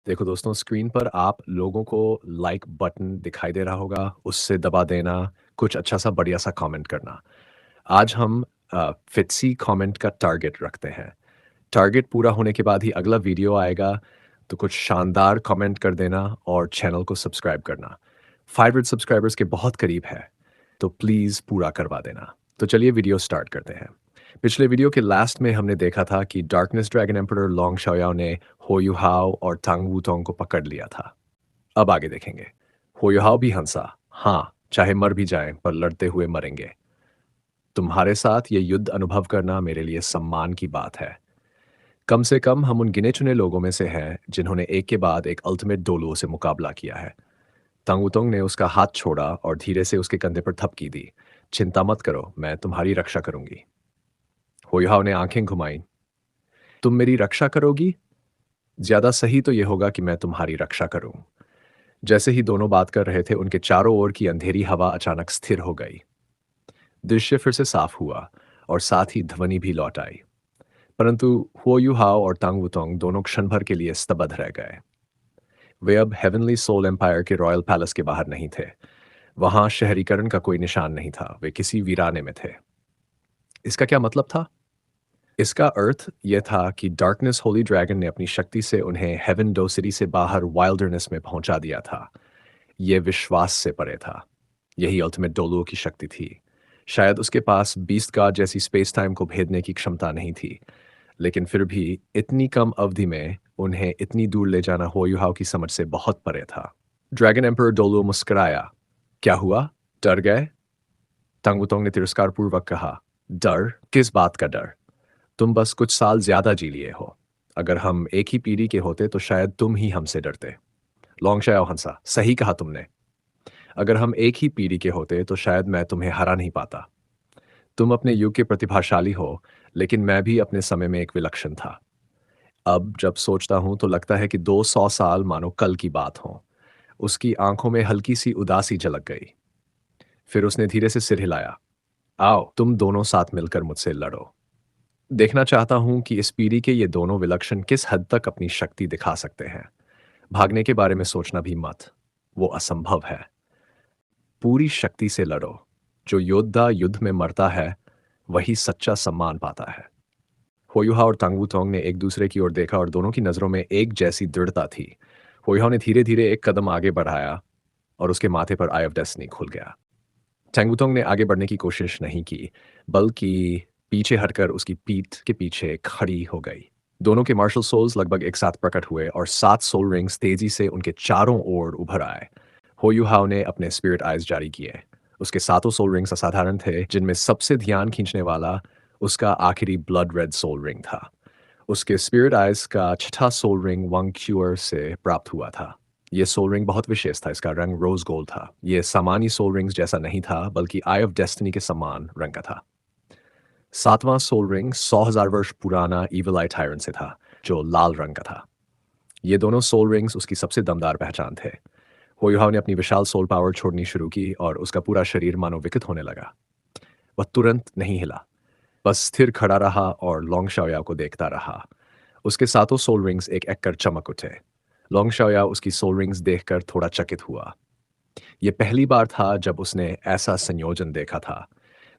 देखो दोस्तों, स्क्रीन पर आप लोगों को लाइक बटन दिखाई दे रहा होगा, उससे दबा देना, कुछ अच्छा सा बढ़िया सा कमेंट करना। आज हम फिटसी कमेंट का टारगेट रखते हैं। टारगेट पूरा होने के बाद ही अगला वीडियो आएगा, तो कुछ शानदार कमेंट कर देना और चैनल को सब्सक्राइब करना। 500 सब्सक्राइबर्स के बहुत करीब है, तो प्लीज़ पूरा करवा देना। तो चलिए वीडियो स्टार्ट करते हैं। पिछले वीडियो के लास्ट में हमने देखा था कि डार्कनेस ड्रैगन एम्परर लोंग शाओयाओ ने हो युहाओ और तांग वूतोंग को पकड़ लिया था। अब आगे देखेंगे। हो युहाओ भी हंसा, हाँ, चाहे मर भी जाएं पर लड़ते हुए मरेंगे। तुम्हारे साथ ये युद्ध अनुभव करना मेरे लिए सम्मान की बात है। कम से कम हम उन गिने चुने लोगों में से हैं जिन्होंने एक के बाद एक अल्टीमेट डोलुओ से मुकाबला किया है। तांग वूतोंग ने उसका हाथ छोड़ा और धीरे से उसके कंधे पर थपकी दी। चिंता मत करो, मैं तुम्हारी रक्षा करूंगी। हो युहाओ ने आंखें घुमाई। तुम मेरी रक्षा करोगी? ज्यादा सही तो ये होगा कि मैं तुम्हारी रक्षा करूं। जैसे ही दोनों बात कर रहे थे, उनके चारों ओर की अंधेरी हवा अचानक स्थिर हो गई। दृश्य फिर से साफ हुआ और साथ ही ध्वनि भी लौट आई। परंतु हुओ युहाओ और तांग वुतोंग दोनों क्षण भर के लिए स्तब्ध रह गए। वे अब हेवनली सोल एम्पायर के रॉयल पैलेस के बाहर नहीं थे। वहां शहरीकरण का कोई निशान नहीं था, वे किसी वीराने में थे। इसका क्या मतलब था? इसका अर्थ यह था कि डार्कनेस होली ड्रैगन ने अपनी शक्ति से उन्हें हेवन डो सिटी से बाहर वाइल्डरनेस में पहुंचा दिया था। यह विश्वास से परे था। यही अल्टीमेट डोलुओ की शक्ति थी। शायद उसके पास बीस्ट गार्ड जैसी स्पेस टाइम को भेदने की क्षमता नहीं थी, लेकिन फिर भी इतनी कम अवधि में उन्हें इतनी दूर ले जाना हो युहाओ की समझ से बहुत परे था। ड्रैगन एम्पर डोलुओ मुस्कुराया। क्या हुआ? डर गए? तंगुतोंग ने तिरस्कारपूर्वक कहा। डर? किस बात का डर? तुम बस कुछ साल ज्यादा जी लिए हो। अगर हम एक ही पीढ़ी के होते तो शायद तुम ही हमसे डरते। लोंगशाओ हंसा। सही कहा तुमने। अगर हम एक ही पीढ़ी के होते तो शायद मैं तुम्हें हरा नहीं पाता। तुम अपने युग के प्रतिभाशाली हो, लेकिन मैं भी अपने समय में एक विलक्षण था। अब जब सोचता हूं तो लगता है कि 200 साल मानो कल की बात हो। उसकी आंखों में हल्की सी उदासी झलक गई। फिर उसने धीरे से सिर हिलाया। आओ, तुम दोनों साथ मिलकर मुझसे लड़ो। देखना चाहता हूं कि इस पीढ़ी के ये दोनों विलक्षण किस हद तक अपनी शक्ति दिखा सकते हैं। भागने के बारे में सोचना भी मत, वो असंभव है। पूरी शक्ति से लड़ो। जो योद्धा युद्ध में मरता है, वही सच्चा सम्मान पाता है। होयुहा और तांगवूतोंग ने एक दूसरे की ओर देखा और दोनों की नजरों में एक जैसी दृढ़ता थी। होयुहा ने धीरे धीरे एक कदम आगे बढ़ाया और उसके माथे पर आई ऑफ डेस्टिनी खुल गया। टैंगुतोंग ने आगे बढ़ने की कोशिश नहीं की, बल्कि पीछे हटकर उसकी पीठ के पीछे खड़ी हो गई। दोनों के मार्शल सोल्स लगभग एक साथ प्रकट हुए और 7 सोल रिंग्स तेजी से उनके चारों ओर उभर आए। हो युहाओ ने अपने स्पिरिट आइज जारी किए। उसके सातों सोल रिंग्स असाधारण थे, जिनमें सबसे ध्यान खींचने वाला उसका आखिरी ब्लड रेड सोल रिंग था। उसके स्पिरिट आइज का छठा सोल रिंग वंग क्यूअर से प्राप्त हुआ था। ये सोल रिंग बहुत विशेष था। इसका रंग रोज गोल्ड था। ये सामान्य सोल रिंग्स जैसा नहीं था, बल्कि आई ऑफ डेस्टिनी के समान रंग का था। सातवां सोल रिंग 100,000 वर्ष पुराना इविल आई टायरन से था, जो लाल रंग का था। ये दोनों सोल रिंग्स उसकी सबसे दमदार पहचान थे। होयुहाव ने अपनी विशाल सोल पावर छोड़नी शुरू की और उसका पूरा शरीर मानो विकसित होने लगा। वह तुरंत नहीं हिला, बस स्थिर खड़ा रहा और लोंग शाओयाओ को देखता रहा। उसके सातों सोल रिंग्स एक एक कर चमक उठे। लोंग शाओयाओ उसकी सोल रिंग्स देखकर थोड़ा चकित हुआ। यह पहली बार था जब उसने ऐसा संयोजन देखा था,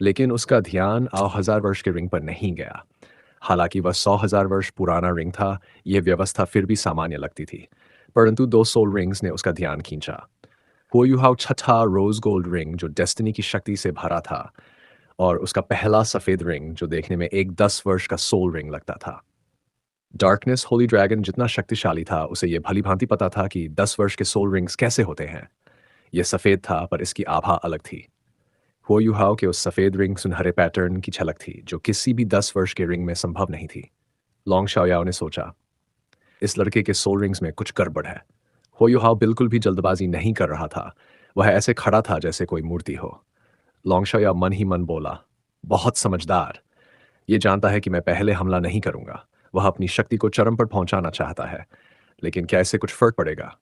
लेकिन उसका ध्यान 1000 वर्ष के रिंग पर नहीं गया। हालांकि वह 100,000 वर्ष पुराना रिंग था, यह व्यवस्था फिर भी सामान्य लगती थी। परंतु दो सोल रिंग्स ने उसका ध्यान खींचा। हो युहाओ छठा रोज गोल्ड रिंग जो डेस्टिनी की शक्ति से भरा था, और उसका पहला सफेद रिंग जो देखने में एक 10 वर्ष का सोल रिंग लगता था। डार्कनेस होली ड्रैगन जितना शक्तिशाली था, उसे यह भली भांति पता था कि 10 वर्ष के सोल रिंग्स कैसे होते हैं। यह सफेद था, पर इसकी आभा अलग थी। हो युहाओ के उस सफेद रिंग सुनहरे पैटर्न की झलक थी, जो किसी भी 10 वर्ष के रिंग में संभव नहीं थी। लोंग शाओयाओ ने सोचा, इस लड़के के सोल रिंग्स में कुछ गड़बड़ है। हो युहाओ बिल्कुल भी जल्दबाजी नहीं कर रहा था। वह ऐसे खड़ा था जैसे कोई मूर्ति हो। लोंग शाओयाओ मन ही मन बोला, बहुत समझदार। ये जानता है कि मैं पहले हमला नहीं करूंगा। वह अपनी शक्ति को चरम पर पहुंचाना चाहता है, लेकिन क्या इससे कुछ फर्क पड़ेगा?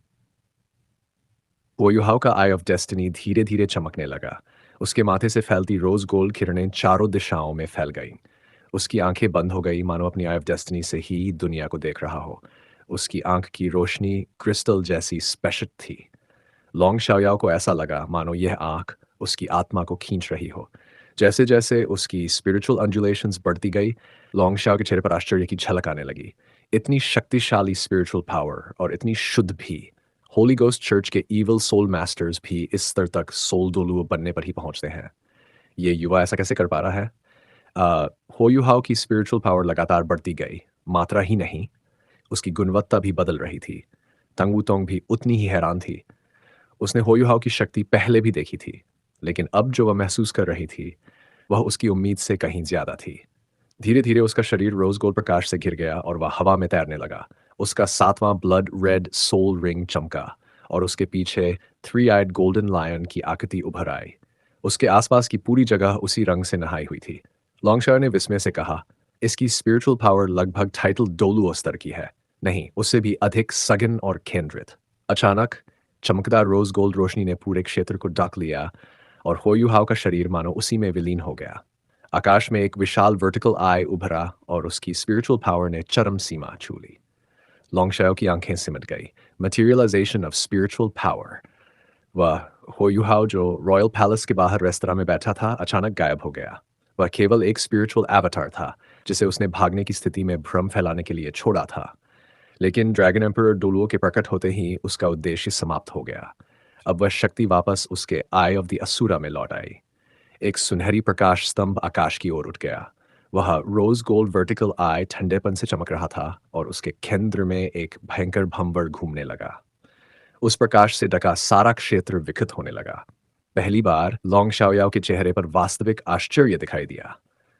वो युहाओ का आई ऑफ डेस्टिनी धीरे धीरे चमकने लगा। उसके माथे से फैलती रोज गोल्ड किरणें चारों दिशाओं में फैल गईं। उसकी आंखें बंद हो गई, मानो अपनी आई ऑफ डेस्टिनी से ही दुनिया को देख रहा हो। उसकी आंख की रोशनी क्रिस्टल जैसी स्पेशल थी। लोंग शाओयाओ को ऐसा लगा मानो यह आंख उसकी आत्मा को खींच रही हो। जैसे जैसे उसकी स्पिरिचुअल अंजुलेशंस बढ़ती गई, लोंग शाओ के चेहरे पर आश्चर्य की झलक आने लगी। इतनी शक्तिशाली स्पिरिचुअल पावर और इतनी शुद्ध भी। होली गोस्ट चर्च के इविल सोल मास्टर्स भी इस स्तर तक सोल डोलुओ बनने पर ही पहुंचते हैं। ये युवा ऐसा कैसे कर पा रहा है? अ, हो युहाओ की स्पिरिचुअल पावर लगातार बढ़ती गई, मात्रा ही नहीं, उसकी गुणवत्ता भी बदल रही थी। तंग वूतोंग भी उतनी ही हैरान थी। उसने हो युहाओ की शक्ति पहले भी देखी थी, लेकिन अब जो वह महसूस कर रही थी, वह उसकी उम्मीद से कहीं ज़्यादा थी। धीरे-धीरे उसका शरीर रोज़ गोल्ड प्रकाश से घिर गया और वह हवा में तैरने लगा। उसका 7वां ब्लड रेड सोल रिंग चमका और उसके पीछे थ्री आइड गोल्डन लायन की आकृति उभर आई। उसके आसपास की पूरी जगह उसी रंग से नहाई हुई थी। लॉन्गशायर ने विस्मय से कहा, इसकी स्पिरिचुअल पावर लगभग टाइटल डोलुओ स्तर की है। नहीं, उससे भी अधिक सघन और केंद्रित। अचानक चमकदार रोज़ गोल्ड रोशनी ने पूरे क्षेत्र को ढक लिया और हो युहाओ का शरीर मानो उसी में विलीन हो गया। आकाश में एक विशाल वर्टिकल आई उभरा और उसकी स्पिरिचुअल पावर ने चरम सीमा छू ली। लोंगशाओ की आंखें सिमट गई। Materialisation of spiritual power. वह हो युहाओ जो रॉयल पैलेस के बाहर रेस्तरां में बैठा था, अचानक गायब हो गया। वह केवल एक स्पिरिचुअल एवतार था, जिसे उसने भागने की स्थिति में भ्रम फैलाने के लिए छोड़ा था। लेकिन ड्रैगन एम्परर डोलुओ के प्रकट होते ही उसका उद्देश्य समाप्त हो गया। अब वह शक्ति वापस उसके आई ऑफ द असुरा में लौट आई। एक सुनहरी प्रकाश स्तंभ आकाश की ओर उठ गया। वह रोज गोल्ड वर्टिकल आई ठंडेपन से चमक रहा था और उसके केंद्र में एक भयंकर भंवर घूमने लगा। उस प्रकाश से ढका सारा क्षेत्र विकसित होने लगा। पहली बार लोंग शाओयाओ के चेहरे पर वास्तविक आश्चर्य दिखाई दिया।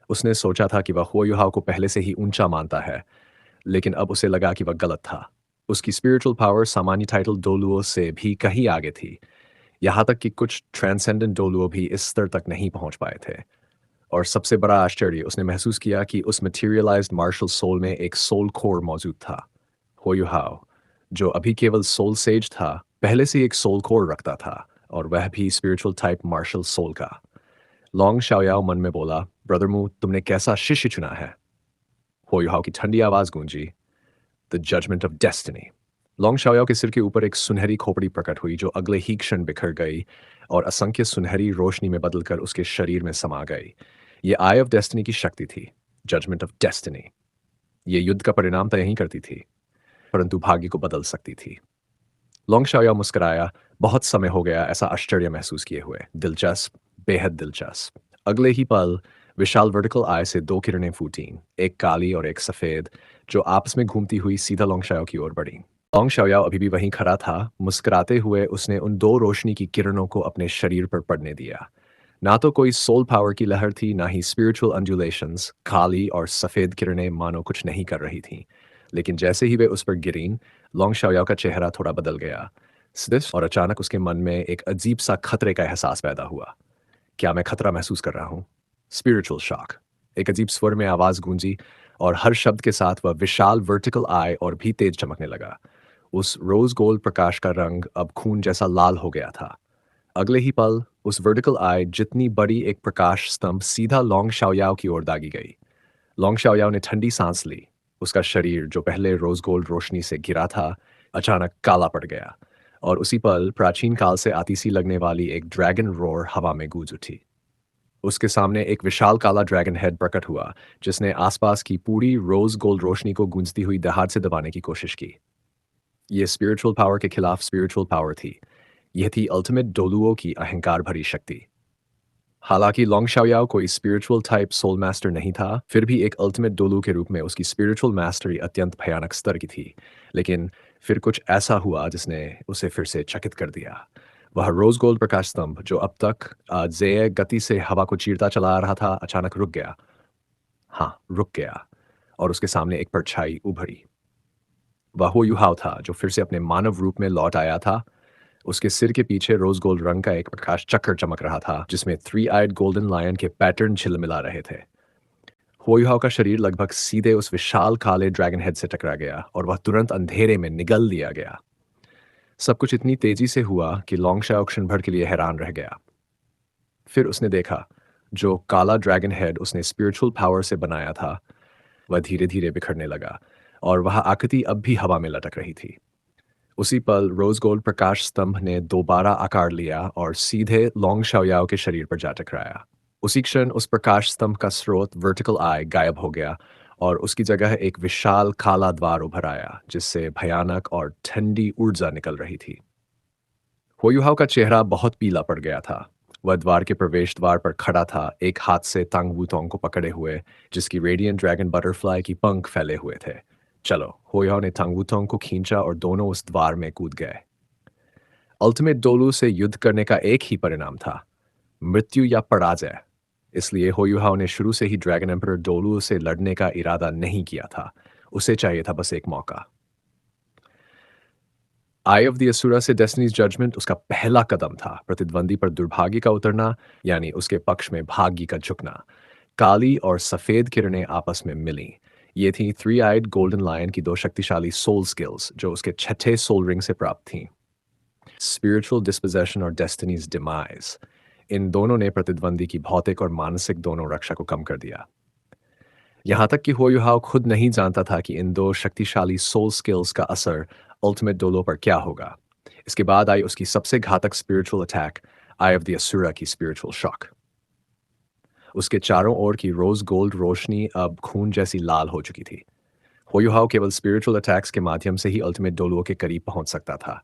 उसने सोचा था कि वह हो युहाओ को पहले से ही ऊंचा मानता है, लेकिन अब उसे लगा कि वह गलत था। उसकी स्पिरिचुअल पावर सामान्य टाइटल डोलुओ से भी कहीं आगे थी। यहाँ तक कि कुछ ट्रांसेंडेंट डोलुओ भी इस स्तर तक नहीं पहुंच पाए थे। और सबसे बड़ा आश्चर्य, उसने महसूस किया कि उस मटेरियलाइज्ड मार्शल सोल में एक सोल कोर मौजूद था। हो युहाओ, जो अभी केवल सोल सेज था, पहले से ही एक सोल कोर रखता था, और वह भी स्पिरिचुअल टाइप मार्शल सोल का। लॉन्ग शाओयाओ मन में बोला, ब्रदर मू, तुमने कैसा शिष्य चुना है? हो युहाओ की ठंडी आवाज गूंजी, the judgment of destiny. Long Shaoyao के सिर के ऊपर एक सुनहरी खोपड़ी प्रकट हुई जो अगले ही क्षण बिखर गई और असंख्य सुनहरी रोशनी में बदलकर उसके शरीर में समा गई। ये आई ऑफ डेस्टिनी की शक्ति थी, जजमेंट ऑफ डेस्टिनी। ये युद्ध का परिणाम तय नहीं करती थी, परंतु भाग्य को बदल सकती थी। लॉन्ग शाओयाओ मुस्कुराया, बहुत समय हो गया ऐसा आश्चर्य महसूस किए हुए। दिलचस्प, बेहद दिलचस्प। अगले ही पल विशाल वर्टिकल आई से दो किरणें फूटीं, एक काली और एक सफेद, जो आपस में घूमती हुई सीधा लॉन्ग शाओयाओ की ओर बढ़ी। लॉन्ग शाओयाओ अभी भी वहीं खड़ा था। मुस्कुराते हुए उसने उन दो रोशनी की किरणों को अपने शरीर पर पड़ने दिया। ना तो कोई सोल पावर की लहर थी, ना ही स्पिरिचुअल अंजुलेशंस। काली और सफेद किरणें मानो कुछ नहीं कर रही थीं। लेकिन जैसे ही वे उस पर गिरीं, लॉन्ग शाओयाओ का चेहरा थोड़ा बदल गया। स्थिर, और अचानक उसके मन में एक अजीब सा खतरे का एहसास पैदा हुआ। क्या मैं खतरा महसूस कर रहा हूँ? Spiritual shock. एक अजीब स्वर में आवाज गूंजी और हर शब्द के साथ वह विशाल वर्टिकल आई और भी तेज चमकने लगा। उस रोज गोल्ड प्रकाश का रंग अब खून जैसा लाल हो गया था। अगले ही पल उस वर्टिकल आई जितनी बड़ी एक प्रकाश स्तंभ सीधा लॉन्ग शाओयाओ की ओर दागी गई। लॉन्ग शाओयाओ ने ठंडी सांस ली। उसका शरीर, जो पहले रोज गोल्ड रोशनी से घिरा था, अचानक काला पड़ गया और उसी पल प्राचीन काल से आती सी लगने वाली एक ड्रैगन रोर हवा में गूंज उठी। उसके सामने एक विशाल काला ड्रैगन हेड प्रकट हुआ, जिसने आसपास की पूरी रोज गोल्ड रोशनी को गूंजती हुई दहाड़ से दबाने की कोशिश की। ये स्पिरिचुअल पावर के खिलाफ स्पिरिचुअल पावर थी। यह थी अल्टीमेट डोलुओ की अहंकार भरी शक्ति। हालांकि लॉन्ग शाओयाओ कोई स्पिरिचुअल टाइप सोल मास्टर नहीं था, फिर भी एक अल्टीमेट डोलू के रूप में उसकी स्पिरिचुअल मास्टरी अत्यंत भयानक स्तर की थी। लेकिन फिर कुछ ऐसा हुआ जिसने उसे फिर से चकित कर दिया। वह रोज गोल्ड प्रकाश स्तंभ, जो अब तक जेय गति से हवा को चीरता चला आ रहा था, अचानक रुक गया। हाँ, रुक गया, और उसके सामने एक परछाई उभरी। वह वो युहाव था जो फिर से अपने मानव रूप में लौट आया था। उसके सिर के पीछे रोज गोल्ड रंग का एक प्रकाश चक्र चमक रहा था, जिसमें थ्री आइड गोल्डन लायन के पैटर्न झिलमिला रहे थे। होयुहाव का शरीर लगभग सीधे उस विशाल काले ड्रैगन हेड से टकरा गया और वह तुरंत अंधेरे में निगल लिया गया। सब कुछ इतनी तेजी से हुआ कि लॉन्गशाओ क्षण भर के लिए हैरान रह गया। फिर उसने देखा, जो काला ड्रैगन हेड उसने स्पिरिचुअल पावर से बनाया था, वह धीरे धीरे बिखरने लगा और वह आकृति अब भी हवा में लटक रही थी। उसी पल रोज गोल्ड प्रकाश स्तंभ ने दोबारा आकार लिया और सीधे लोंग शाओयाओ के शरीर पर जा टकराया। उसी क्षण उस प्रकाश स्तंभ का स्रोत वर्टिकल आई गायब हो गया और उसकी जगह एक विशाल काला द्वार उभर आया जिससे भयानक और ठंडी ऊर्जा निकल रही थी। होयुहाव का चेहरा बहुत पीला पड़ गया था। वह द्वार के प्रवेश द्वार पर खड़ा था, एक हाथ से तांग वूतोंग को पकड़े हुए, जिसकी रेडियंट ड्रैगन बटरफ्लाई की पंख फैले हुए थे। चलो, होयुहाव ने तांग वूतोंग को खींचा और दोनों उस द्वार में कूद गए। अल्टीमेट डोलू से युद्ध करने का एक ही परिणाम था, मृत्यु या पराजय। इसलिए होयुहाव ने शुरू से ही ड्रैगन एम्परर डोलू से लड़ने का इरादा नहीं किया था। उसे चाहिए था बस एक मौका। आई ऑफ द असुरा से डेस्टिनीज जजमेंट उसका पहला कदम था, प्रतिद्वंदी पर दुर्भाग्य का उतरना, यानी उसके पक्ष में भाग्य का झुकना। काली और सफेद किरणें आपस में मिलीं। ये थी थ्री आइड गोल्डन लायन की दो शक्तिशाली सोल स्किल्स जो उसके छठे सोल रिंग से प्राप्त थीं, स्पिरिचुअल डिस्पोजेशन और डेस्टिनीज डिमाइज। इन दोनों ने प्रतिद्वंदी की भौतिक और मानसिक दोनों रक्षा को कम कर दिया। यहाँ तक कि होयुहाव खुद नहीं जानता था कि इन दो शक्तिशाली सोल स्किल्स का असर अल्टीमेट डोलो पर क्या होगा। इसके बाद आई उसकी सबसे घातक spiritual attack, eye of the Asura की स्पिरिचुअल शॉक। उसके चारों ओर की रोज गोल्ड रोशनी अब खून जैसी लाल हो चुकी थी। होयुहाव केवल स्पिरिचुअल अटैक्स के माध्यम से ही अल्टीमेट डोलो के करीब पहुंच सकता था।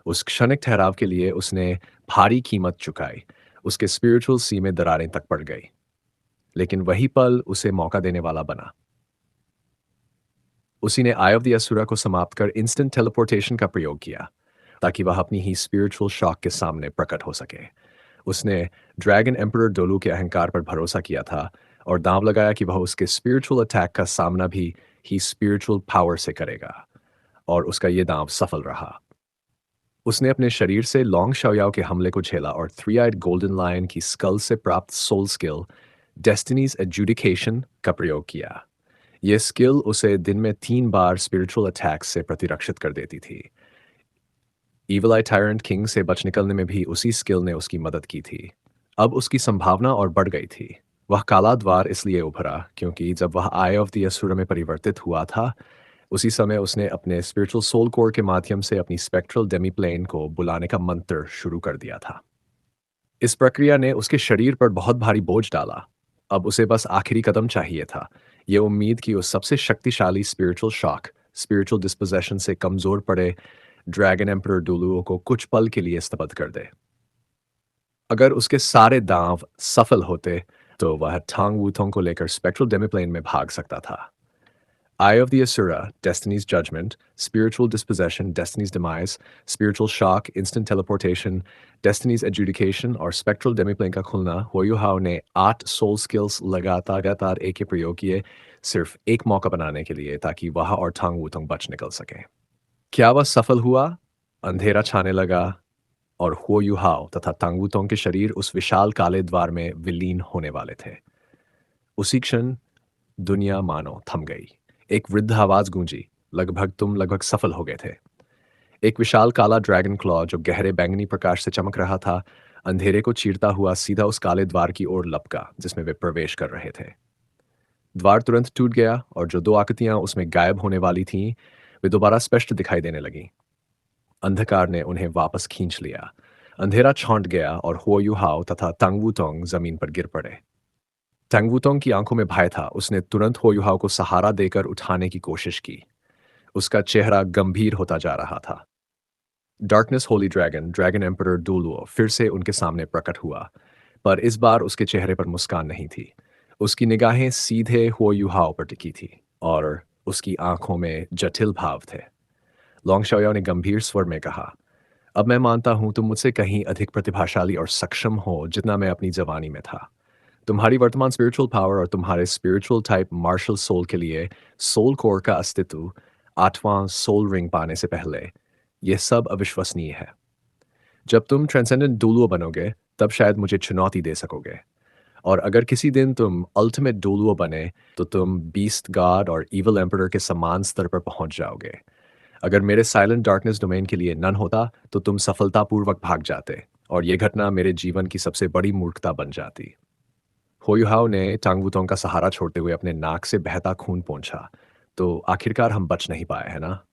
उस क्षणिक ठहराव के लिए उसने भारी कीमत चुकाई। उसके स्पिरिचुअल सी में दरारें तक पड़ गई, लेकिन वही पल उसे मौका देने वाला बना। उसी ने आई ऑफ द असुरा को समाप्त कर इंस्टेंट टेलीपोर्टेशन का प्रयोग किया ताकि वह अपनी ही स्पिरिचुअल शॉक के सामने प्रकट हो सके। उसने ड्रैगन एम्परर डोलू के अहंकार पर भरोसा किया था और दांव लगाया कि वह उसके स्पिरिचुअल अटैक का सामना भी ही स्पिरिचुअल पावर से करेगा, और उसका यह दांव सफल रहा। उसने अपने शरीर से लॉन्ग शाओयाओ के हमले को झेला और थ्री आइड गोल्डन लायन की स्कल से प्राप्त सोल स्किल डेस्टिनीज एजुडिकेशन का प्रयोग किया। यह स्किल उसे दिन में 3 बार स्पिरिचुअल अटैक्स से प्रतिरक्षित कर देती थी। ईवल आई टायरेंट किंग से बच निकलने में भी उसी स्किल ने उसकी मदद की थी। अब उसकी संभावना और बढ़ गई थी। वह काला द्वार इसलिए उभरा क्योंकि जब वह आई ऑफ द असुरा में परिवर्तित हुआ था, उसी समय उसने अपने स्पिरिचुअल सोल कोर के माध्यम से अपनी स्पेक्ट्रल डेमीप्लेन को बुलाने का मंत्र शुरू कर दिया था। इस प्रक्रिया ने उसके शरीर पर बहुत भारी बोझ डाला। अब उसे बस आखिरी कदम चाहिए था, ये उम्मीद कि उस सबसे शक्तिशाली स्पिरिचुअल शॉक, स्पिरिचुअल डिस्पोजेशन से कमजोर पड़े ड्रैगन एम्परर डुलुओ को कुछ पल के लिए स्तब्ध कर दे। अगर उसके सारे दांव सफल होते तो वह टांग वूथोंग को लेकर स्पेक्ट्रल डेमीप्लेन में भाग सकता था। Eye of the Asura, Destiny's Judgment, Spiritual Dispossession, Destiny's Demise, Spiritual Shock, Instant Teleportation, Destiny's Adjudication और Spectral Demiplane का खुलना। होयुहाव ने 8 सोल स्किल्स लगातार एक ही प्रयोग किए, सिर्फ एक मौका बनाने के लिए, ताकि वह और टांग वूतोंग बच निकल सके। क्या वह सफल हुआ? अंधेरा छाने लगा और होयुहाव तथा टांग वूतोंग के शरीर उस विशाल काले द्वार में विलीन होने वाले थे। उसी क्षण दुनिया मानो थम गई। एक वृद्ध आवाज गूंजी, तुम लगभग सफल हो गए थे। एक विशाल काला ड्रैगन क्लॉ जो गहरे बैंगनी प्रकाश से चमक रहा था, अंधेरे को चीरता हुआ सीधा उस काले द्वार की ओर लपका जिसमें वे प्रवेश कर रहे थे। द्वार तुरंत टूट गया और जो 2 आकृतियां उसमें गायब होने वाली थीं, वे दोबारा स्पष्ट दिखाई देने लगीं। अंधकार ने उन्हें वापस खींच लिया। अंधेरा छौंट गया और होयुहाव तथा तांग वूतोंग जमीन पर गिर पड़े। तांग वूतोंग की आंखों में भय था। उसने तुरंत होयुहाव को सहारा देकर उठाने की कोशिश की। उसका चेहरा गंभीर होता जा रहा था। Darkness holy dragon, dragon emperor Duluo फिर से उनके सामने प्रकट हुआ, पर इस बार उसके चेहरे पर मुस्कान नहीं थी। उसकी निगाहें सीधे होयुहाव पर टिकी थी और उसकी आंखों में जटिल भाव थे। लोंग शाओयाओ ने गंभीर स्वर में कहा, अब मैं मानता हूं तुम मुझसे कहीं अधिक प्रतिभाशाली और सक्षम हो जितना मैं अपनी जवानी में था। तुम्हारी वर्तमान स्पिरिचुअल पावर और तुम्हारे स्पिरिचुअल टाइप मार्शल सोल के लिए सोल कोर का अस्तित्व 8वां सोल रिंग पाने से पहले यह सब अविश्वसनीय है। जब तुम ट्रांसेंडेंट डुलुओ बनोगे तब शायद मुझे चुनौती दे सकोगे, और अगर किसी दिन तुम अल्टीमेट डुलुओ बने तो तुम बीस्ट गॉड और इविल एम्परर के समान स्तर पर पहुंच जाओगे। अगर मेरे साइलेंट डार्कनेस डोमेन के लिए नन होता तो तुम सफलतापूर्वक भाग जाते और यह घटना मेरे जीवन की सबसे बड़ी मूर्खता बन जाती। होयुहाव ने टांग वूतोंग का सहारा छोड़ते हुए अपने नाक से बहता खून पोंछा, तो आखिरकार हम बच नहीं पाए, है ना?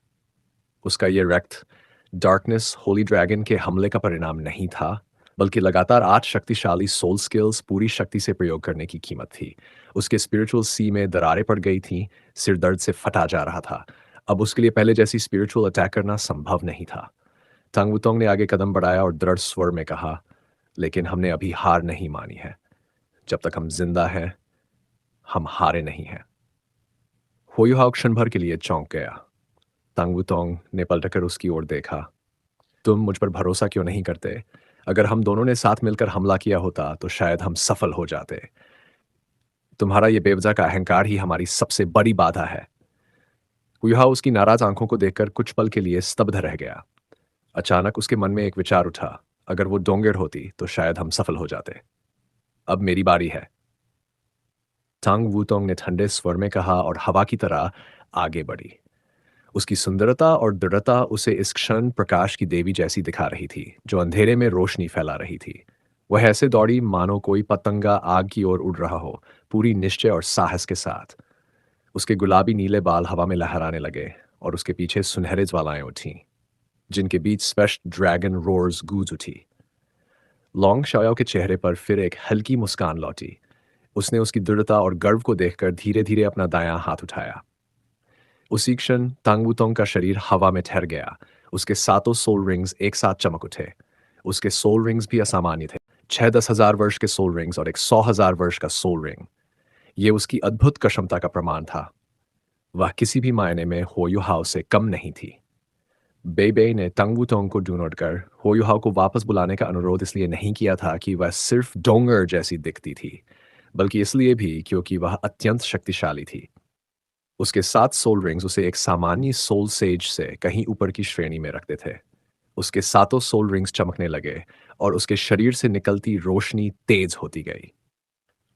उसका ये रक्त डार्कनेस होली ड्रैगन के हमले का परिणाम नहीं था, बल्कि लगातार 8 शक्तिशाली सोल स्किल्स पूरी शक्ति से प्रयोग करने की कीमत थी। उसके स्पिरिचुअल सी में दरारें पड़ गई थीं, सिर दर्द से फटा जा रहा था। अब उसके लिए पहले जैसी स्पिरिचुअल अटैक करना संभव नहीं था। तंग वुतोंग ने आगे कदम बढ़ाया और दृढ़ स्वर में कहा, लेकिन हमने अभी हार नहीं मानी है। जब तक हम जिंदा हैं, हम हारे नहीं हैं। होयुहाव क्षण भर के लिए चौंक गया। तांग वुतोंग ने पलटकर उसकी ओर देखा। तुम मुझ पर भरोसा क्यों नहीं करते? अगर हम दोनों ने साथ मिलकर हमला किया होता, तो शायद हम सफल हो जाते। तुम्हारा ये बेवजह का अहंकार ही हमारी सबसे बड़ी बाधा है। हुआ उसकी नाराज आंखों को देखकर कुछ पल के लिए स्तब्ध रह गया। अचानक उसके मन में एक विचार उठा। अगर वो डोंगेर होती, तो शायद हम सफल हो जाते। अब मेरी बारी है। तांग वूतोंग ने ठंडे स्वर में कहा और हवा की तरह आगे बढ़ी। उसकी सुंदरता और दृढ़ता उसे इस क्षण प्रकाश की देवी जैसी दिखा रही थी, जो अंधेरे में रोशनी फैला रही थी। वह ऐसे दौड़ी मानो कोई पतंगा आग की ओर उड़ रहा हो, पूरी निश्चय और साहस के साथ। उसके गुलाबी नीले बाल हवा में लहराने लगे और उसके पीछे सुनहरे ज्वालाएं उठीं, जिनके बीच स्पष्ट ड्रैगन रोर्स गूंज उठी। लॉन्ग शाओ के चेहरे पर फिर एक हल्की मुस्कान लौटी। उसने उसकी दृढ़ता और गर्व को देखकर धीरे धीरे अपना दायां हाथ उठाया। उसी क्षण तांगवुतोंग का शरीर हवा में ठहर गया। उसके सातों सोल रिंग्स एक साथ चमक उठे। उसके सोल रिंग्स भी असामान्य थे। 6-10 हजार वर्ष के सोल रिंग्स और एक 100,000 वर्ष का सोल रिंग। ये उसकी अद्भुत क्षमता का प्रमाण था। वह किसी भी मायने में होयुहाव से कम नहीं थी। बेबे ने तंगवुतोंग को ढूंढकर होयुहाव को वापस बुलाने का अनुरोध इसलिए नहीं किया था कि वह सिर्फ डोंगर जैसी दिखती थी, बल्कि इसलिए भी क्योंकि वह अत्यंत शक्तिशाली थी। उसके 7 सोल रिंग्स उसे एक सामान्य सोल सेज से कहीं ऊपर की श्रेणी में रखते थे। उसके सातों सोल रिंग्स चमकने लगे और उसके शरीर से निकलती रोशनी तेज होती गई।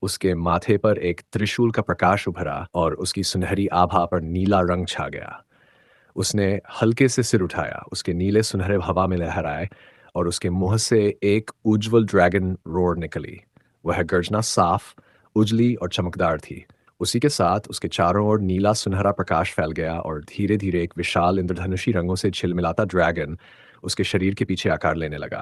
उसके माथे पर एक त्रिशूल का प्रकाश उभरा और उसकी सुनहरी आभा पर नीला रंग छा गया। उसने हल्के से सिर उठाया, उसके नीले सुनहरे हवा में लहराए और उसके मुंह से एक उज्ज्वल ड्रैगन रोर निकली। वह गर्जना साफ, उजली और चमकदार थी। उसी के साथ उसके चारों ओर नीला सुनहरा प्रकाश फैल गया और धीरे धीरे एक विशाल इंद्रधनुषी रंगों से झिलमिलाता ड्रैगन उसके शरीर के पीछे आकार लेने लगा।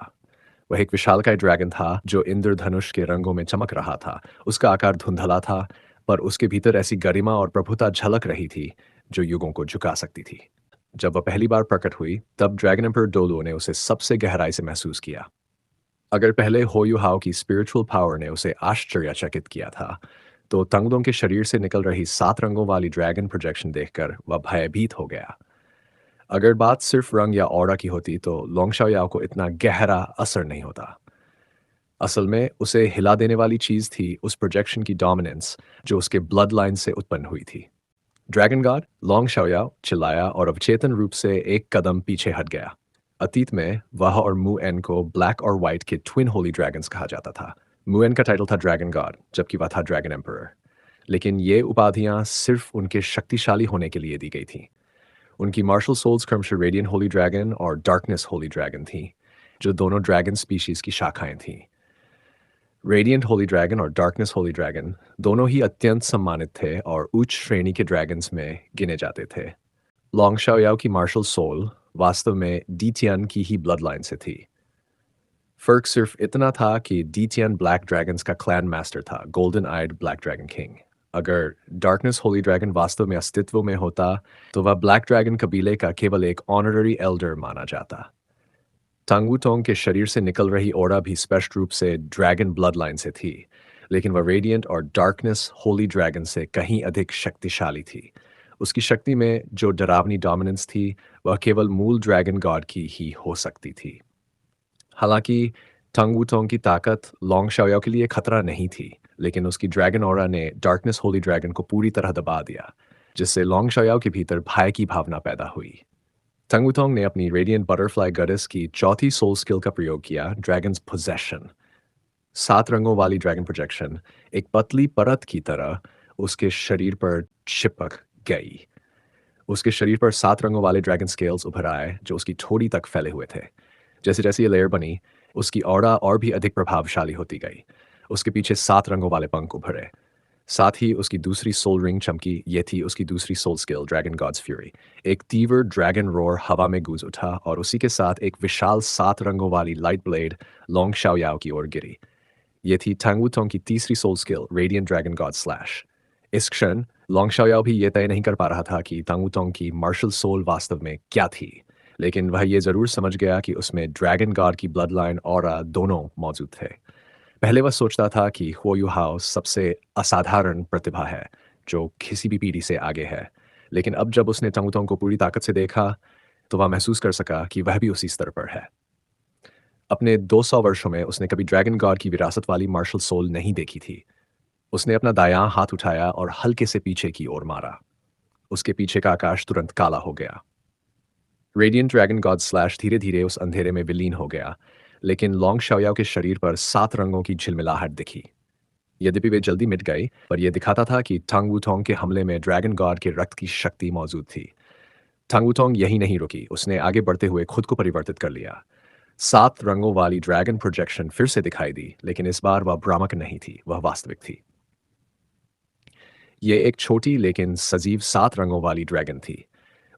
वह एक विशालकाय ड्रैगन था जो इंद्रधनुष के रंगों में चमक रहा था। उसका आकार धुंधला था, पर उसके भीतर ऐसी गरिमा और प्रभुता झलक रही थी जो युगों को झुका सकती थी। जब वह पहली बार प्रकट हुई, तब ड्रैगन एम्पर डोलो ने उसे सबसे गहराई से महसूस किया। अगर पहले होयुहाव की स्पिरिचुअल पावर ने उसे आश्चर्यचकित किया था, तो तंगदोंग के शरीर से निकल रही 7 रंगों वाली ड्रैगन प्रोजेक्शन देखकर वह भयभीत हो गया। अगर बात सिर्फ रंग या ऑरा की होती, तो लोंगशाओयाओ को इतना गहरा असर नहीं होता। असल में उसे हिला देने वाली चीज थी उस प्रोजेक्शन की डोमिनेंस, जो उसके ब्लड लाइन से उत्पन्न हुई थी। ड्रैगन गॉड लॉन्ग शाओयाओ चिल्लाया और अवचेतन रूप से एक कदम पीछे हट गया। अतीत में वह और मू एन को ब्लैक और व्हाइट के ट्विन होली ड्रैगन्स कहा जाता था। मू एन का टाइटल था ड्रैगन गॉड, जबकि वह था ड्रैगन एम्परर। लेकिन ये उपाधियां सिर्फ उनके शक्तिशाली होने के लिए दी गई थीं। उनकी मार्शल सोल्स क्रमशः रेडियन होली ड्रैगन और डार्कनेस होली ड्रैगन थीं, जो दोनों ड्रैगन स्पीशीज की शाखाएं थीं। रेडिएंट होली ड्रैगन और डार्कनेस होली ड्रैगन दोनों ही अत्यंत सम्मानित थे और उच्च श्रेणी के ड्रैगन्स में गिने जाते थे। लॉन्ग शाओयाओ की मार्शल सोल वास्तव में डीटियन की ही ब्लड लाइन से थी। फर्क सिर्फ इतना था कि डीटियन ब्लैक ड्रैगन्स का क्लैन मास्टर था, गोल्डन आइड ब्लैक ड्रैगन किंग। अगर डार्कनेस होली ड्रैगन वास्तव में अस्तित्व में होता, तो वह ब्लैक ड्रैगन कबीले का केवल एक ऑनररी एल्डर माना जाता। टांगवुटोंग के शरीर से निकल रही ओरा भी स्पष्ट रूप से ड्रैगन ब्लड लाइन से थी, लेकिन वह रेडिएंट और डार्कनेस होली ड्रैगन से कहीं अधिक शक्तिशाली थी। उसकी शक्ति में जो डरावनी डोमिनेंस थी, वह केवल मूल ड्रैगन गॉड की ही हो सकती थी। हालांकि टांगवुटोंग की ताकत लॉन्ग शाओयाओ के लिए खतरा नहीं थी, लेकिन उसकी ड्रैगन ओरा ने डार्कनेस होली ड्रैगन को पूरी तरह दबा दिया, जिससे लॉन्ग शाओयाओ के भीतर भय की भावना पैदा हुई। टंगुटोंग ने अपनी रेडिएंट बटरफ्लाई गॉडेस की चौथी सोल स्किल का प्रयोग किया, ड्रैगन्स पोजेशन। 7 रंगों वाली ड्रैगन प्रोजेक्शन एक पतली परत की तरह उसके शरीर पर चिपक गई। उसके शरीर पर 7 रंगों वाले ड्रैगन स्केल्स उभर आए, जो उसकी ठोड़ी तक फैले हुए थे। जैसे जैसे ये लेयर बनी, उसकी ऑरा और भी अधिक प्रभावशाली होती गई। उसके पीछे 7 रंगों वाले पंख उभरे। साथ ही उसकी दूसरी सोल रिंग चमकी। ये थी उसकी दूसरी soul skill, dragon god's fury. एक तीव्र ड्रैगन रोर हवा में गूंज उठा और उसी के साथ एक विशाल 7 रंगों वाली लाइट ब्लेड लोंग शाओयाओ की ओर गिरी। ये थी टांग वूटोंग की तीसरी soul skill, radiant dragon god slash. इस क्षण लोंग शाओयाओ भी ये तय नहीं कर पा रहा था कि टांग वूटोंग की मार्शल सोल वास्तव में क्या थी, लेकिन वह ये ज़रूर समझ गया कि उसमें ड्रैगन गॉड की ब्लड लाइन और दोनों मौजूद थे। पहले वह सोचता था कि हो यू हाउ सबसे असाधारण प्रतिभा है जो किसी भी पीढ़ी से आगे है, लेकिन अब जब उसने टंगुतोंग को पूरी ताकत से देखा तो वह महसूस कर सका कि वह भी उसी स्तर पर है। अपने 200 वर्षों में उसने कभी ड्रैगन गॉड की विरासत वाली मार्शल सोल नहीं देखी थी। उसने अपना दायां हाथ उठाया और हल्के से पीछे की ओर मारा। उसके पीछे का आकाश तुरंत काला हो गया। रेडिएंट ड्रैगन गॉड स्लैश धीरे धीरे उस अंधेरे में विलीन हो गया, लेकिन लॉन्ग शाओयाओ के शरीर पर 7 रंगों की झिलमिलाहट दिखी। यद्यपि वे जल्दी मिट गई, पर यह दिखाता था कि टांग वूटोंग के हमले में ड्रैगन गॉड के रक्त की शक्ति मौजूद थी। टांग वूटोंग यही नहीं रुकी, उसने आगे बढ़ते हुए खुद को परिवर्तित कर लिया। 7 रंगों वाली ड्रैगन प्रोजेक्शन फिर से दिखाई दी, लेकिन इस बार वह भ्रामक नहीं थी, वह वास्तविक थी। ये एक छोटी लेकिन सजीव 7 रंगों वाली ड्रैगन थी।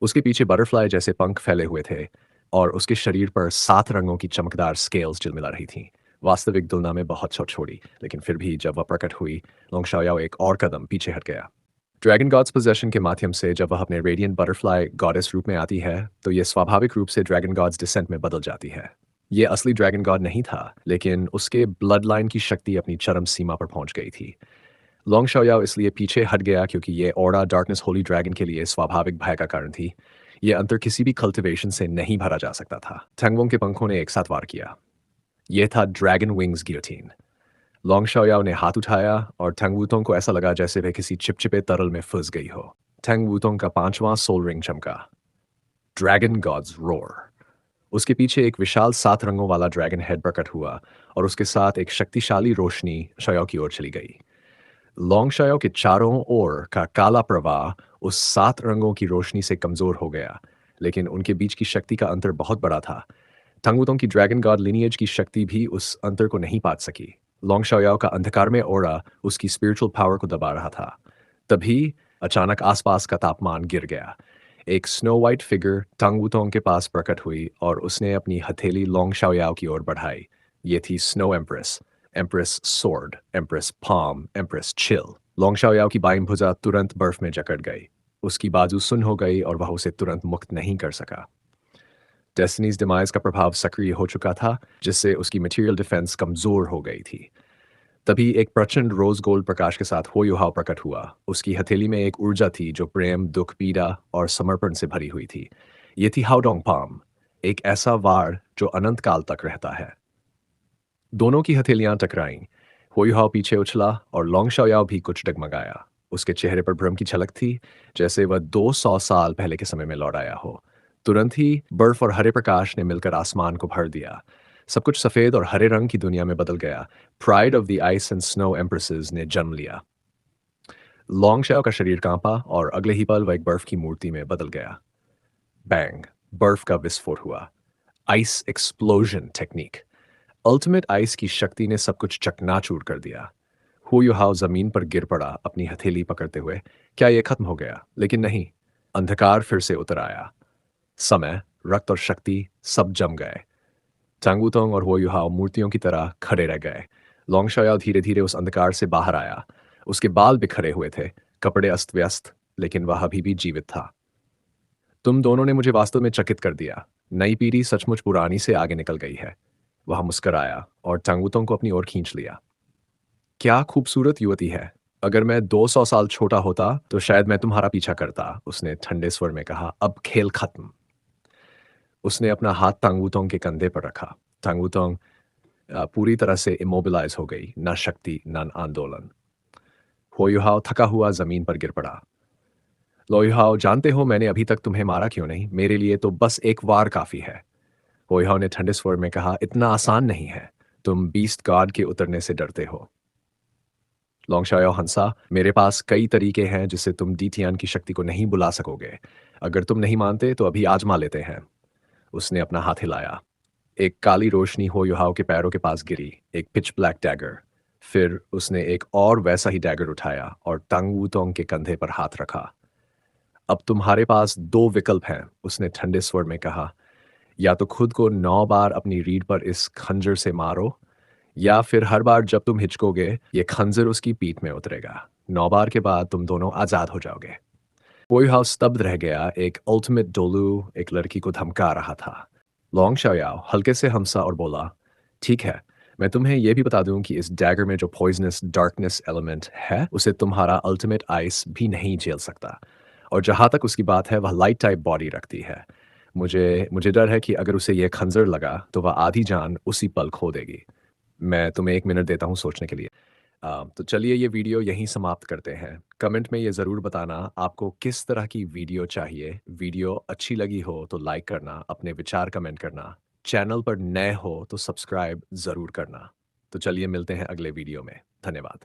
उसके पीछे बटरफ्लाई जैसे पंख फैले हुए थे और उसके शरीर पर 7 रंगों की चमकदार स्केल्स झिलमिला रही थीं। वास्तविक तुलना में बहुत छोटी, लेकिन फिर भी जब वह प्रकट हुई, लोंग शाओयाओ एक और कदम पीछे हट गया। ड्रैगन गॉड्स पोजेशन के माध्यम से जब वह अपने रेडिएंट बटरफ्लाई गॉडेस रूप में आती है, तो यह स्वाभाविक रूप से ड्रैगन गॉड्स डिसेंट में बदल जाती है। ये असली ड्रैगन गॉड नहीं था, लेकिन उसके ब्लड लाइन की शक्ति अपनी चरम सीमा पर पहुंच गई थी। लॉन्ग शाओयाओ इसलिए पीछे हट गया क्योंकि ये ऑरा डार्कनेस होली ड्रैगन के लिए स्वाभाविक भय का कारण थी। ये अंतर किसी भी कल्टिवेशन से नहीं भरा जा सकता था। टैंगवोंग के पंखों ने एक साथ वार किया। यह था ड्रैगन विंग्स गियोटीन। लॉन्ग शाओयाओ ने हाथ उठाया और टैंग वूतोंग को ऐसा लगा जैसे वह किसी चिपचिपे तरल में फंस गई हो। टैंग वूतोंग का 5वां सोल रिंग चमका। Dragon god's roar. उसके पीछे एक विशाल 7 रंगों वाला ड्रैगन हेड प्रकट हुआ और उसके साथ एक शक्तिशाली रोशनी शाओयाओ की ओर चली गई। लॉन्गशायो के चारों ओर का काला प्रवाह उस 7 रंगों की रोशनी से कमजोर हो गया, लेकिन उनके बीच की शक्ति का अंतर बहुत बड़ा था। टंगवुतोंग की ड्रैगन गॉड लिनिएज की शक्ति भी उस अंतर को नहीं पाट सकी। लॉन्गशाओ का अंधकार में ओरा उसकी स्पिरिचुअल पावर को दबा रहा था। तभी अचानक आसपास का तापमान गिर गया। एक स्नो वाइट फिगर टंगवुतोंग के पास प्रकट हुई और उसने अपनी हथेली लॉन्गशाओ की ओर बढ़ाई। ये थी snow empress, empress sword, empress palm, empress chill. Long Shaoyao की बाईं भुजा तुरंत बर्फ में जकड़ गई। उसकी बाजू सुन्न हो गई और वह उसे तुरंत मुक्त नहीं कर सका। डेस्टिनीज डिमाइज का प्रभाव सक्रिय हो चुका था, जिससे उसकी मटेरियल डिफेंस कमजोर हो गई थी। तभी एक प्रचंड रोज गोल्ड प्रकाश के साथ हो युहाओ प्रकट हुआ। उसकी हथेली में एक ऊर्जा थी जो प्रेम, दुख, पीड़ा और समर्पण से भरी हुई थी। ये थी हाउडोंग पाम, एक ऐसा वार जो अनंत काल तक रहता है। दोनों की हथेलियां टकराईं। हुईहाओ पीछे उछला और लॉन्ग शाओयाओ भी कुछ डगमगाया। उसके चेहरे पर भ्रम की झलक थी, जैसे वह 200 साल पहले के समय में लौट आया हो। तुरंत ही बर्फ और हरे प्रकाश ने मिलकर आसमान को भर दिया। सब कुछ सफेद और हरे रंग की दुनिया में बदल गया। Pride of the ice and snow एम्प्रेसेस ने जन्म लिया। लॉन्ग शाओ का शरीर कांपा और अगले ही पल वह एक बर्फ की मूर्ति में बदल गया। बैंग, बर्फ का विस्फोट हुआ। Ice explosion technique. Ultimate ice की शक्ति ने सब कुछ चकनाचूर कर दिया। हु युहाओ जमीन पर गिर पड़ा अपनी हथेली पकड़ते हुए। क्या यह खत्म हो गया? लेकिन नहीं। अंधकार फिर से उतर आया। समय, रक्त और शक्ति सब जम गए। चांगुतोंग और हो युहाओ मूर्तियों की तरह खड़े रह गए। लॉन्ग शाओयाओ धीरे धीरे उस अंधकार से बाहर आया। उसके बाल बिखरे हुए थे, कपड़े अस्त व्यस्त, लेकिन वह अभी भी जीवित था। तुम दोनों ने मुझे वास्तव में चकित कर दिया। नई पीढ़ी सचमुच पुरानी से आगे निकल गई है। वह मुस्कराया और टांगुतों को अपनी ओर खींच लिया। क्या खूबसूरत युवती है। अगर मैं 200 साल छोटा होता तो शायद मैं तुम्हारा पीछा करता, उसने ठंडे स्वर में कहा। अब खेल खत्म। उसने अपना हाथ टांगुतों के कंधे पर रखा। टांगुतों पूरी तरह से इमोबिलाइज हो गई, न शक्ति न आंदोलन। होयुहाओ थका हुआ जमीन पर गिर पड़ा। लोयुहाओ, जानते हो मैंने अभी तक तुम्हें मारा क्यों नहीं? मेरे लिए तो बस एक वार काफी है। होयुहाओ ने ठंडे स्वर में कहा, इतना आसान नहीं है। तुम बीस्ट गॉड के उतरने से डरते हो। लॉन्गशाओ हंसा। मेरे पास कई तरीके हैं जिससे तुम डीटियान की शक्ति को नहीं बुला सकोगे। अगर तुम नहीं मानते तो अभी आजमा लेते हैं। उसने अपना हाथ हिलाया। एक काली रोशनी हो युहाओ के पैरों के पास गिरी। एक पिच ब्लैक डैगर। फिर उसने एक और वैसा ही डैगर उठाया और तंग वूतोंग के कंधे पर हाथ रखा। अब तुम्हारे पास 2 विकल्प हैं, उसने ठंडे स्वर में कहा। या तो खुद को 9 बार अपनी रीढ़ पर इस खंजर से मारो, या फिर हर बार जब तुम हिचकोगे, ये खंजर उसकी पीठ में उतरेगा। 9 बार के बाद तुम दोनों आज़ाद हो जाओगे। कोई हाउस स्तब्ध रह गया, एक अल्टीमेट डोलू एक लड़की को धमका रहा था। लॉन्ग शाओयाओ हल्के से हंसा और बोला, ठीक है, मैं तुम्हें यह भी बता दूं कि इस डैगर में जो पॉइजनस डार्कनेस एलिमेंट है, उसे तुम्हारा अल्टीमेट आइस भी नहीं झेल सकता। और जहाँ तक उसकी बात है, वह लाइट टाइप बॉडी रखती है। मुझे मुझे डर है कि अगर उसे यह खंजर लगा, तो वह आधी जान उसी पल खो देगी। मैं तुम्हें 1 मिनट देता हूँ सोचने के लिए। तो चलिए ये वीडियो यहीं समाप्त करते हैं। कमेंट में ये ज़रूर बताना आपको किस तरह की वीडियो चाहिए। वीडियो अच्छी लगी हो तो लाइक करना, अपने विचार कमेंट करना। चैनल पर नए हो तो सब्सक्राइब ज़रूर करना। तो चलिए मिलते हैं अगले वीडियो में। धन्यवाद।